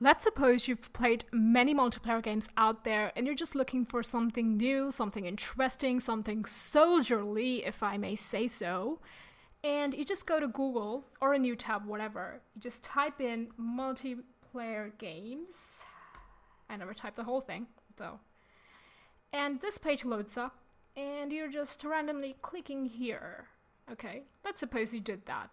Let's suppose you've played many multiplayer games out there and you're just looking for something new, something interesting, something soldierly, if I may say so. And you just go to Google or a new tab, whatever. You just type in multiplayer games. I never typed the whole thing, though. And this page loads up and you're just randomly clicking here. Okay, let's suppose you did that.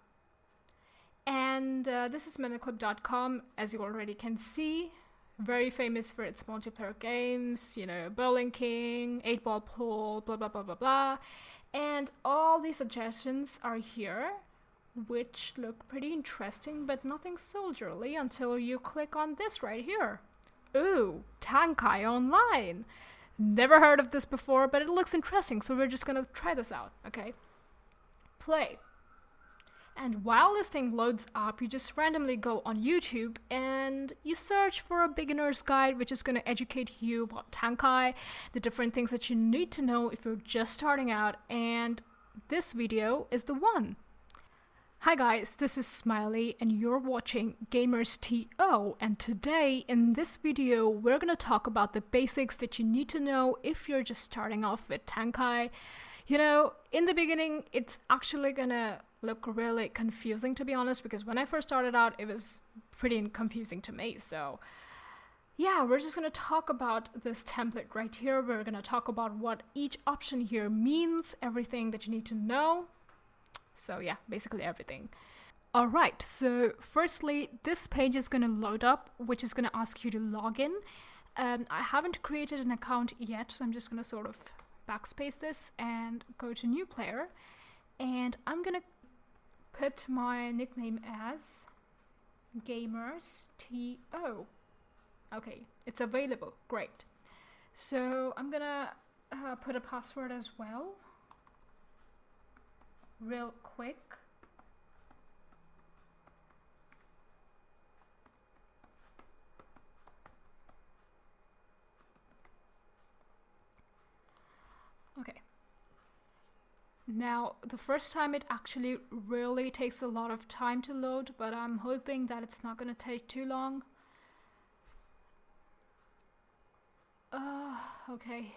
And this is minuteclip.com, as you already can see. Very famous for its multiplayer games, you know, Bowling King, 8-Ball Pool, blah, blah, blah, blah, blah. And all these suggestions are here, which look pretty interesting, but nothing soldierly until you click on this right here. Ooh, Tanki Online. Never heard of this before, but it looks interesting, so we're just gonna try this out, okay? Play. And while this thing loads up, you just randomly go on YouTube and you search for a beginner's guide, which is going to educate you about Tanki, the different things that you need to know if you're just starting out, and this video is the one. Hi guys, this is Smiley and you're watching Gamers TO, and today in this video we're going to talk about the basics that you need to know if you're just starting off with Tanki. You know, in the beginning it's actually going to look really confusing, to be honest, because when I first started out it was pretty confusing to me. So yeah, we're just going to talk about this template right here. We're going to talk about what each option here means, everything that you need to know. So yeah, basically everything. Alright, so firstly, this page is going to load up, which is going to ask you to log in. I haven't created an account yet, so I'm just going to sort of backspace this and go to new player. And I'm going to put my nickname as Gamers TO. Okay, it's available. Great. So I'm going to put a password as well. Real quick. Okay. Now, the first time it actually really takes a lot of time to load, but I'm hoping that it's not going to take too long. Okay.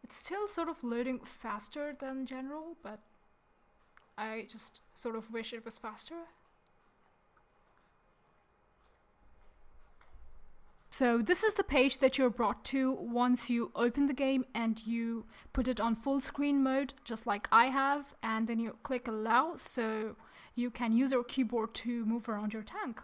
It's still sort of loading faster than general, but I just sort of wish it was faster. So this is the page that you're brought to once you open the game and you put it on full screen mode, just like I have, and then you click allow so you can use your keyboard to move around your tank.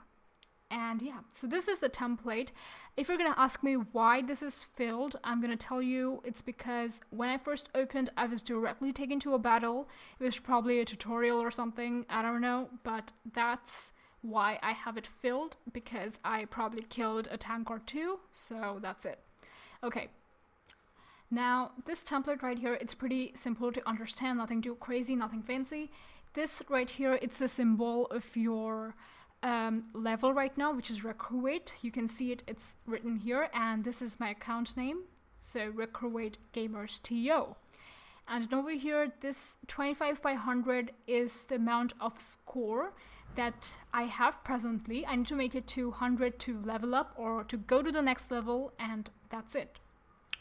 And yeah, so this is the template. If you're gonna ask me why this is filled, I'm gonna tell you it's because when I first opened, I was directly taken to a battle. It was probably a tutorial or something, I don't know, but that's why I have it filled, because I probably killed a tank or two, so that's it. Okay, now this template right here, it's pretty simple to understand, nothing too crazy, nothing fancy. This right here, it's a symbol of your level right now, which is Recruit. You can see it, it's written here, and this is my account name, so Recruit Gamers TO. And over here, this 25 by 100 is the amount of score that I have presently. I need to make it to 100 to level up or to go to the next level, and that's it.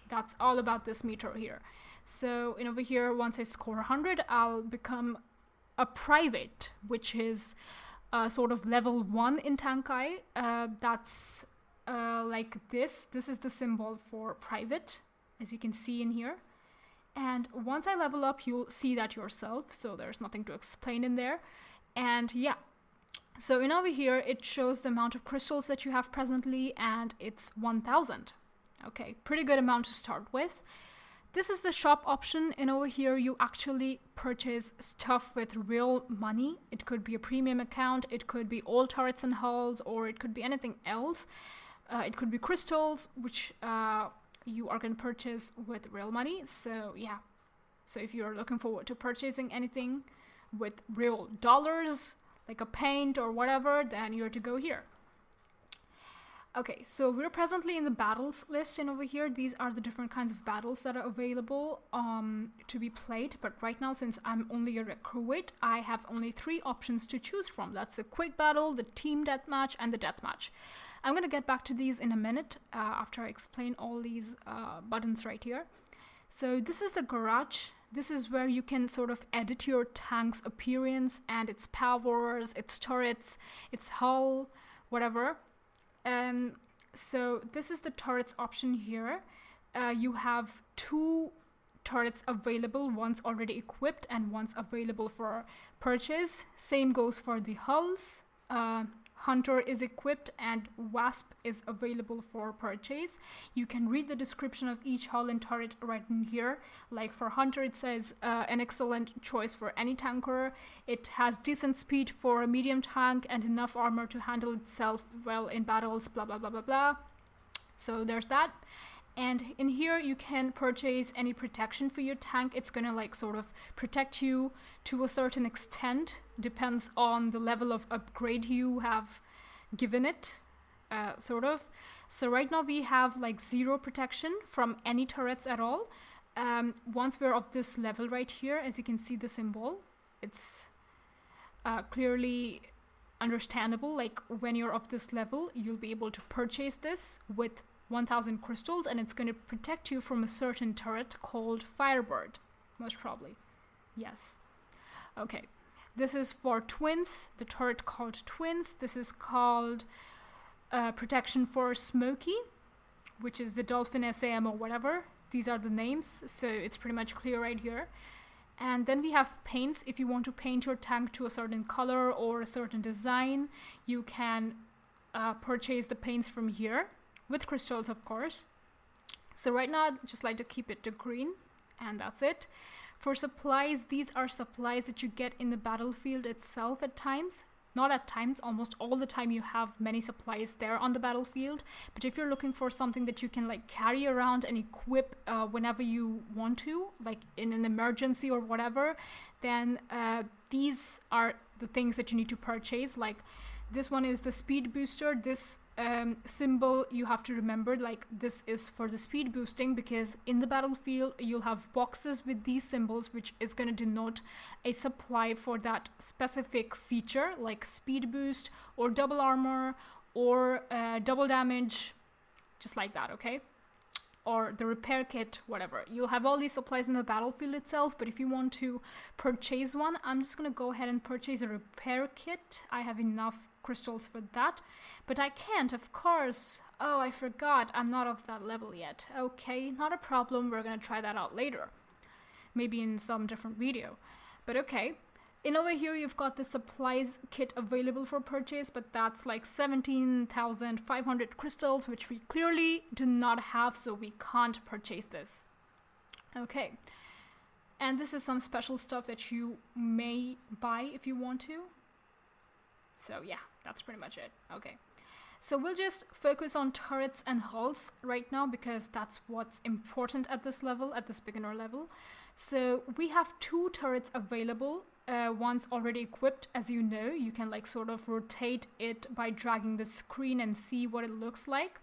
That's all about this meter here. So over here, once I score 100, I'll become a private, which is sort of level 1 in Tanki. That's like this. This is the symbol for private, as you can see in here. And once I level up, you'll see that yourself, so there's nothing to explain in there. And yeah, so over here, it shows the amount of crystals that you have presently, and it's 1000. Okay, pretty good amount to start with. This is the shop option, and over here you actually purchase stuff with real money. It could be a premium account, it could be all turrets and hulls, or it could be anything else. It could be crystals, which you are going to purchase with real money. So yeah, so if you're looking forward to purchasing anything with real dollars, like a paint or whatever, then you're to go here. Okay, so we're presently in the battles list, and over here these are the different kinds of battles that are available to be played. But right now, since I'm only a recruit, I have only 3 options to choose from. That's the quick battle, the team deathmatch, and the deathmatch. I'm gonna get back to these in a minute after I explain all these buttons right here. So this is the garage. This is where you can sort of edit your tank's appearance and its powers, its turrets, its hull, whatever. So this is the turrets option here. You have 2 turrets available, one's already equipped and one's available for purchase. Same goes for the hulls. Hunter is equipped and Wasp is available for purchase. You can read the description of each hull and turret right in here. Like for Hunter, it says an excellent choice for any tanker. It has decent speed for a medium tank and enough armor to handle itself well in battles, blah, blah, blah, blah, blah. So there's that. And in here you can purchase any protection for your tank. It's gonna like sort of protect you to a certain extent, depends on the level of upgrade you have given it, sort of. So right now we have like 0 protection from any turrets at all. Once we're of this level right here, as you can see the symbol, it's clearly understandable. Like when you're of this level, you'll be able to purchase this with 1000 crystals, and it's going to protect you from a certain turret called Firebird, most probably. Yes. Okay. This is for twins, the turret called Twins. This is called protection for Smokey, which is the Dolphin SAM or whatever. These are the names, so it's pretty much clear right here. And then we have paints. If you want to paint your tank to a certain color or a certain design, you can purchase the paints from here. With crystals, of course. So right now, I'd just like to keep it to green, and that's it. For supplies, these are supplies that you get in the battlefield itself at times. Not at times, almost all the time you have many supplies there on the battlefield. But if you're looking for something that you can like carry around and equip whenever you want to, like in an emergency or whatever, then these are the things that you need to purchase. Like this one is the speed booster. This symbol, you have to remember, like this is for the speed boosting, because in the battlefield you'll have boxes with these symbols, which is going to denote a supply for that specific feature, like speed boost or double armor or double damage, just like that. Okay, or the repair kit, whatever. You'll have all these supplies in the battlefield itself, but if you want to purchase one, I'm just going to go ahead and purchase a repair kit. I have enough crystals for that, but I can't, of course. Oh, I forgot, I'm not of that level yet. Okay, not a problem, we're going to try that out later. Maybe in some different video. But okay. In over here, you've got the supplies kit available for purchase, but that's like 17,500 crystals, which we clearly do not have, so we can't purchase this. Okay. And this is some special stuff that you may buy if you want to. So yeah, that's pretty much it. Okay. So we'll just focus on turrets and hulls right now, because that's what's important at this level, at this beginner level. So we have 2 turrets available. One's already equipped, as you know. You can like sort of rotate it by dragging the screen and see what it looks like.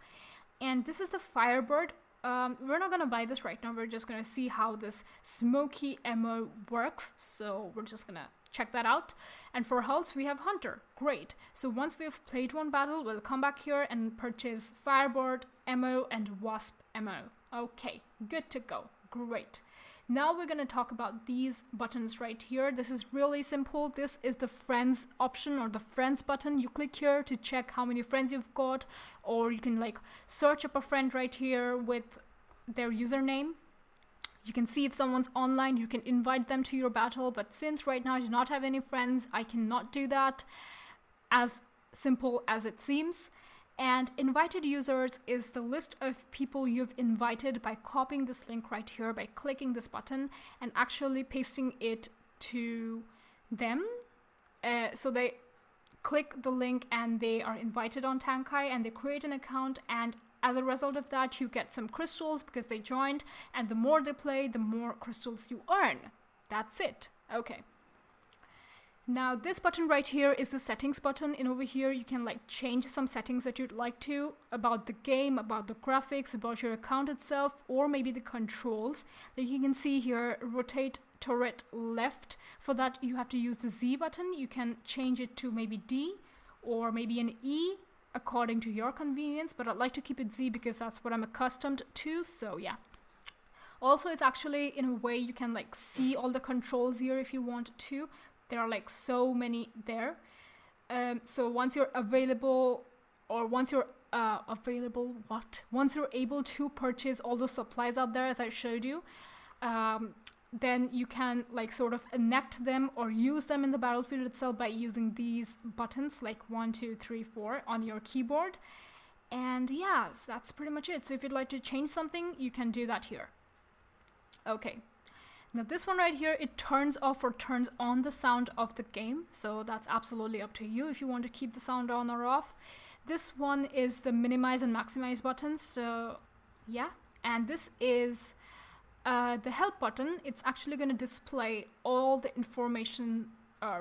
And this is the Firebird. We're not gonna buy this right now. We're just gonna see how this smoky ammo works. So we're just gonna check that out. And for hulls, we have Hunter. Great. So once we've played one battle, we'll come back here and purchase Firebird ammo and Wasp ammo. Okay, good to go. Great. Now we're going to talk about these buttons right here. This is really simple. This is the friends option, or the friends button. You click here to check how many friends you've got, or you can like search up a friend right here with their username. You can see if someone's online, you can invite them to your battle, but since right now I do not have any friends, I cannot do that. As simple as it seems. And invited users is the list of people you've invited by copying this link right here, by clicking this button and actually pasting it to them. So they click the link and they are invited on Tanki, and they create an account, and as a result of that you get some crystals because they joined, and the more they play, the more crystals you earn. That's it. Okay. Now this button right here is the settings button, and over here you can like change some settings that you'd like to about the game, about the graphics, about your account itself, or maybe the controls. Like you can see here, rotate turret left. For that you have to use the Z button. You can change it to maybe D or maybe an E according to your convenience, but I'd like to keep it Z because that's what I'm accustomed to, so yeah. Also, it's actually in a way you can like see all the controls here if you want to. There are like so many there. So once you're available, or once you're once you're able to purchase all those supplies out there, as I showed you, then you can like sort of enact them or use them in the battlefield itself by using these buttons like 1, 2, 3, 4 on your keyboard. And yes, that's pretty much it. So if you'd like to change something, you can do that here. Okay. Now this one right here, it turns off or turns on the sound of the game. So that's absolutely up to you if you want to keep the sound on or off. This one is the minimize and maximize buttons. So yeah, and this is the help button. It's actually going to display all the information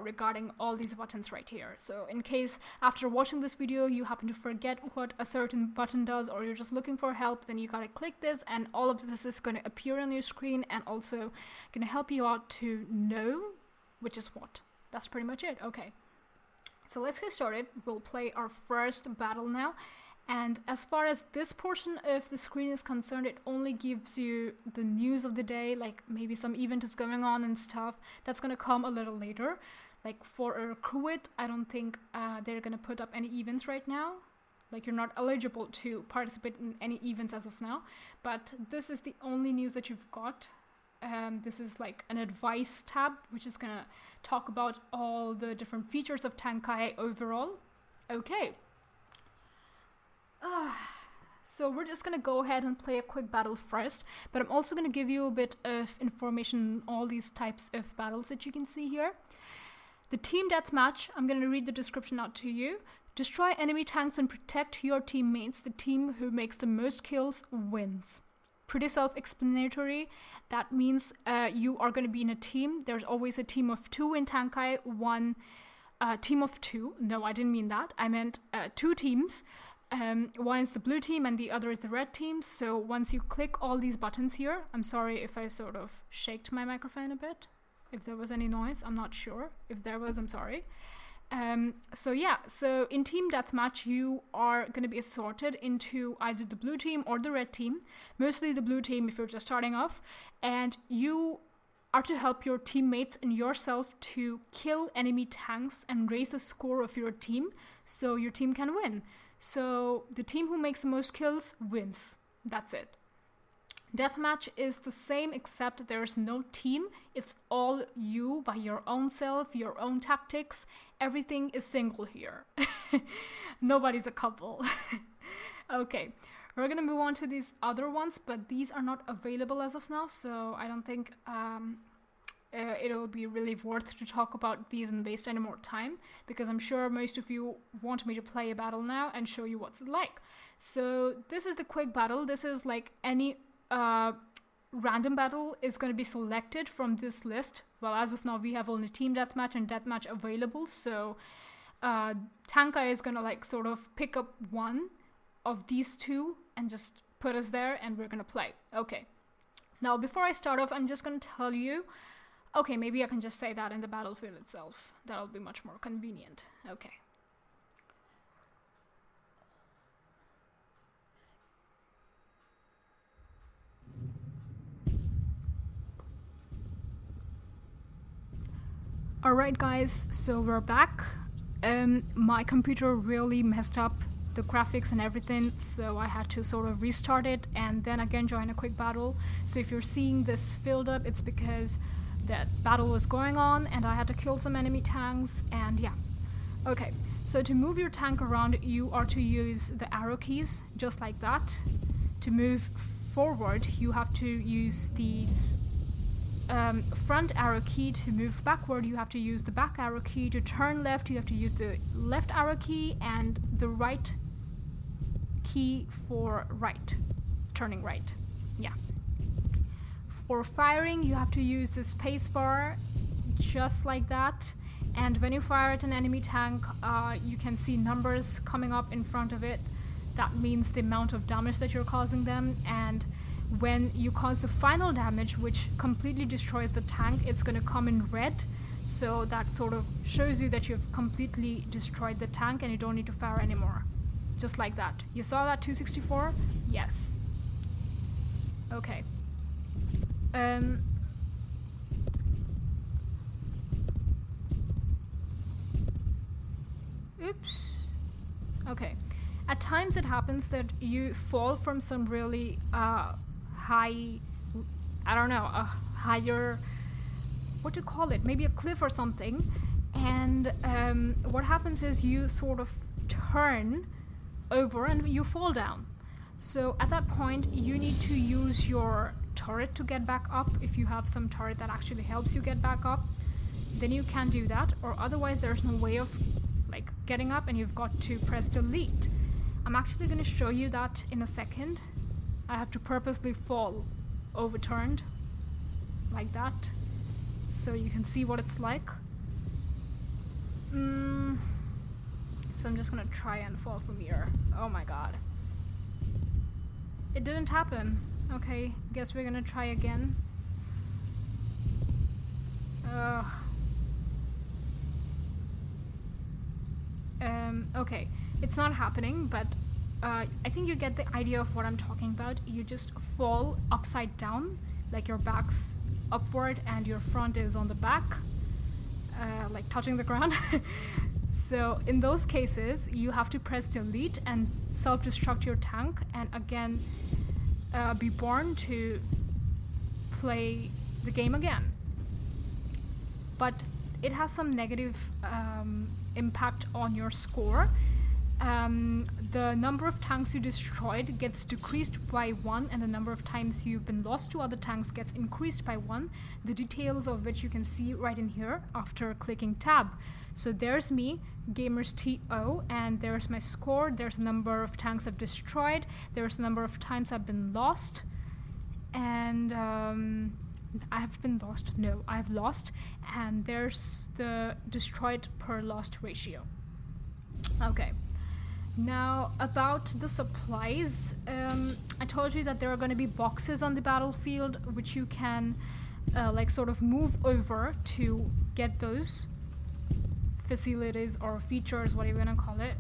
regarding all these buttons right here. So in case after watching this video you happen to forget what a certain button does, or you're just looking for help, then you gotta click this and all of this is going to appear on your screen and also going to help you out to know which is what. That's pretty much it. Okay, so let's get started. We'll play our first battle now. And as far as this portion of the screen is concerned, it only gives you the news of the day, like maybe some event is going on and stuff. That's going to come a little later. Like for a Recruit, I don't think they're going to put up any events right now. Like you're not eligible to participate in any events as of now. But this is the only news that you've got. This is like an advice tab, which is going to talk about all the different features of Tanki overall. Okay. So we're just gonna go ahead and play a quick battle first, but I'm also gonna give you a bit of information on all these types of battles that you can see here. The team deathmatch, I'm gonna read the description out to you. Destroy enemy tanks and protect your teammates. The team who makes the most kills wins. Pretty self-explanatory. That means you are gonna be in a team. There's always a team of 2 in Tanki, one team of 2. No, I didn't mean that. I meant 2 teams. One is the blue team and the other is the red team. So once you click all these buttons here, I'm sorry if I sort of shaked my microphone a bit. If there was any noise, I'm not sure. If there was, I'm sorry. So yeah, so in team deathmatch, you are going to be assorted into either the blue team or the red team. Mostly the blue team if you're just starting off. And you are to help your teammates and yourself to kill enemy tanks and raise the score of your team so your team can win. So the team who makes the most kills wins. That's it. Deathmatch is the same except there's no team. It's all you by your own self, your own tactics. Everything is single here. Nobody's a couple. Okay, we're gonna move on to these other ones, but these are not available as of now, so I don't think it'll be really worth to talk about these and waste any more time, because I'm sure most of you want me to play a battle now and show you what's it like. So this is the quick battle. This is like any random battle is going to be selected from this list. Well, as of now we have only team deathmatch and deathmatch available, so Tanki is going to like sort of pick up one of these 2 and just put us there and we're going to play. Okay, now before I start off, I'm just going to tell you. Okay, maybe I can just say that in the battlefield itself. That'll be much more convenient. Okay. Alright guys, so we're back. My computer really messed up the graphics and everything, so I had to sort of restart it and then again join a quick battle. So if you're seeing this filled up, it's because that battle was going on and I had to kill some enemy tanks, and yeah. Okay, so to move your tank around, you are to use the arrow keys, just like that. To move forward, you have to use the front arrow key. To move backward, you have to use the back arrow key. To turn left, you have to use the left arrow key, and the right key for right, turning right. Yeah. For firing, you have to use the space bar, just like that. And when you fire at an enemy tank, you can see numbers coming up in front of it. That means the amount of damage that you're causing them. And when you cause the final damage, which completely destroys the tank, it's going to come in red. So that sort of shows you that you've completely destroyed the tank and you don't need to fire anymore. Just like that. You saw that 264? Yes. Okay. Oops. Okay. At times it happens that you fall from some really high, I don't know, a higher, what to call it, maybe a cliff or something, and what happens is you sort of turn over and you fall down. So at that point you need to use your turret to get back up. If you have some turret that actually helps you get back up, then you can do that, or otherwise there's no way of like getting up and you've got to press delete. I'm actually going to show you that in a second. I have to purposely fall overturned like that so you can see what it's like. So I'm just gonna try and fall from here. Oh my god. It didn't happen. Okay, guess we're gonna try again. Okay, it's not happening, but I think you get the idea of what I'm talking about. You just fall upside down, like your back's upward and your front is on the back, like touching the ground. So in those cases, you have to press delete and self-destruct your tank and again be born to play the game again. But it has some negative impact on your score. The number of tanks you destroyed gets decreased by 1 and the number of times you've been lost to other tanks gets increased by 1, the details of which you can see right in here after clicking tab. So there's me, GamersTO, and there's my score, there's the number of tanks I've destroyed, there's the number of times I've been lost, and I've been lost? No, I've lost, and there's the destroyed per lost ratio. Okay. Now about the supplies, I told you that there are going to be boxes on the battlefield which you can like sort of move over to get those facilities or features, whatever you want to call it.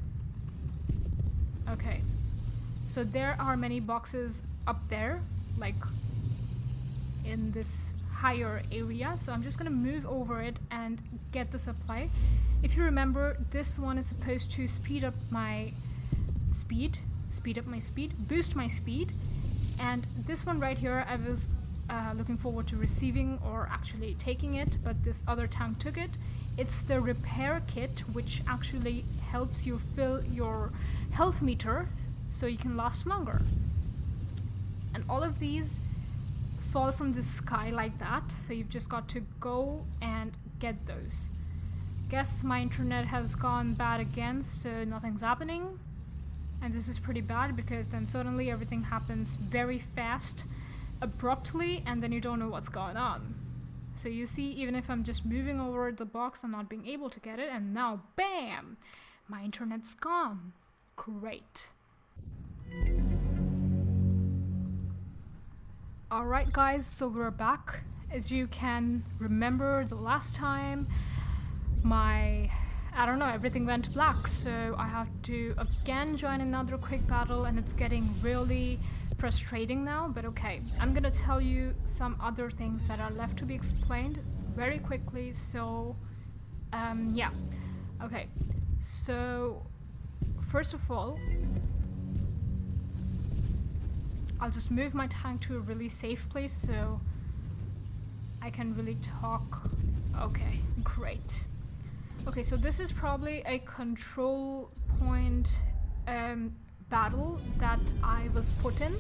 Okay, so there are many boxes up there, like in this higher area, so I'm just going to move over it and get the supply. If you remember, this one is supposed to speed up my speed, boost my speed, and this one right here I was looking forward to receiving or actually taking it, but this other tank took it. It's the repair kit, which actually helps you fill your health meter so you can last longer. And all of these fall from the sky like that, so you've just got to go and get those. Guess my internet has gone bad again, so nothing's happening, and this is pretty bad because then suddenly everything happens very fast, abruptly, and then you don't know what's going on. So you see, even if I'm just moving over the box, I'm not being able to get it, and now bam, my internet's gone. Great. Alright guys, so we're back. As you can remember, the last time everything went black, so I have to again join another quick battle, and it's getting really frustrating now, but okay. I'm gonna tell you some other things that are left to be explained very quickly, so yeah. Okay, so first of all, I'll just move my tank to a really safe place so I can really talk. Okay, great. Okay, so this is probably a control point battle that I was put in.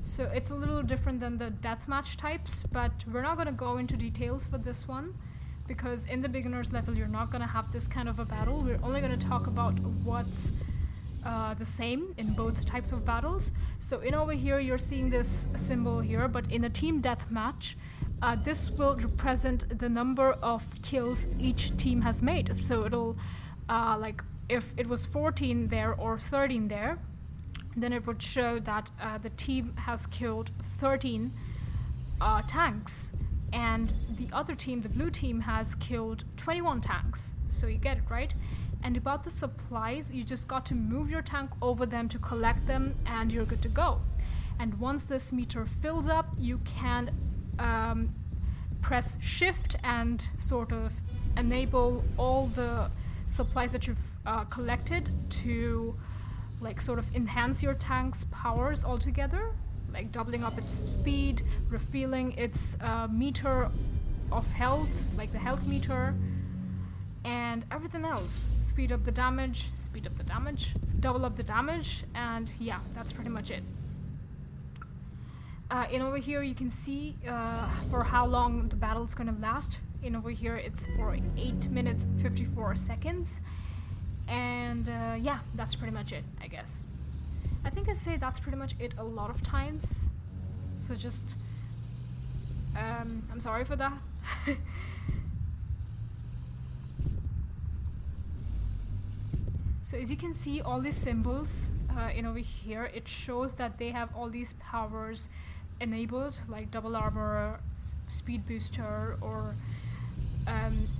So it's a little different than the deathmatch types, but we're not going to go into details for this one because in the beginner's level you're not going to have this kind of a battle. We're only going to talk about what's the same in both types of battles. So in over here you're seeing this symbol here, but in a team deathmatch this will represent the number of kills each team has made. So it'll like if it was 14 there or 13 there, then it would show that the team has killed 13 tanks, and the other team, the blue team, has killed 21 tanks. So you get it, right? And about the supplies, you just got to move your tank over them to collect them, and you're good to go. And once this meter fills up, you can press shift and sort of enable all the supplies that you've collected to like sort of enhance your tank's powers altogether, like doubling up its speed, refueling its meter of health, like the health meter, and everything else. Speed up the damage, double up the damage, and yeah, that's pretty much it. And over here you can see for how long the battle is going to last. And over here it's for 8 minutes 54 seconds. And yeah, that's pretty much it, I guess. I think I say that's pretty much it a lot of times. So just, I'm sorry for that. So as you can see, all these symbols in over here, it shows that they have all these powers enabled, like double armor, speed booster, or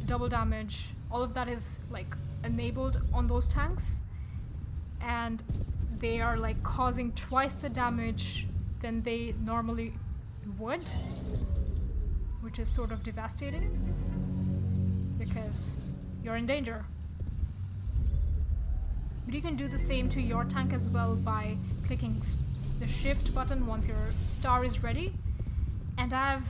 double damage. All of that is like enabled on those tanks, and they are like causing twice the damage than they normally would, which is sort of devastating because you're in danger. But you can do the same to your tank as well by clicking the shift button once your star is ready. And I've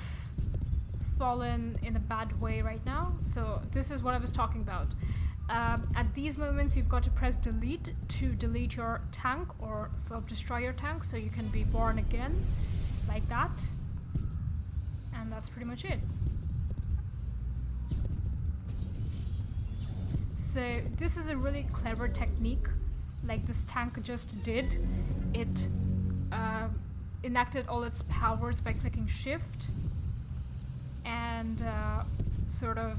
fallen in a bad way right now, so this is what I was talking about. At these moments you've got to press delete to delete your tank or self-destroy your tank, so you can be born again like that. And that's pretty much it. So this is a really clever technique, like this tank just did. It enacted all its powers by clicking shift and sort of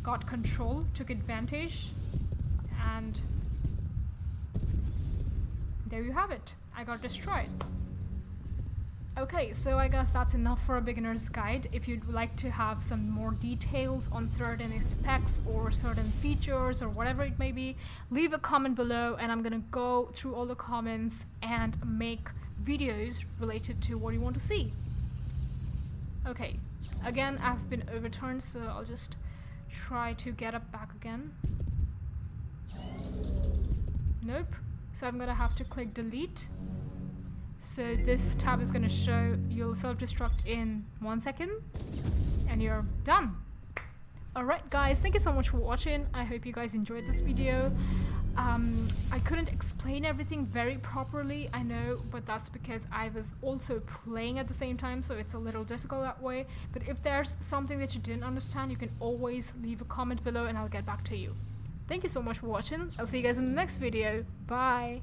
got control, took advantage, and there you have it. I got destroyed. Okay, so I guess that's enough for a beginner's guide. If you'd like to have some more details on certain specs or certain features or whatever it may be, leave a comment below and I'm gonna go through all the comments and make videos related to what you want to see. Okay, again, I've been overturned, so I'll just try to get up back again. Nope. So I'm gonna have to click delete. So this tab is gonna show you'll self-destruct in 1 second and you're done. Alright guys, thank you so much for watching. I hope you guys enjoyed this video. I couldn't explain everything very properly, I know, but that's because I was also playing at the same time, so it's a little difficult that way. But if there's something that you didn't understand, you can always leave a comment below and I'll get back to you. Thank you so much for watching. I'll see you guys in the next video. Bye!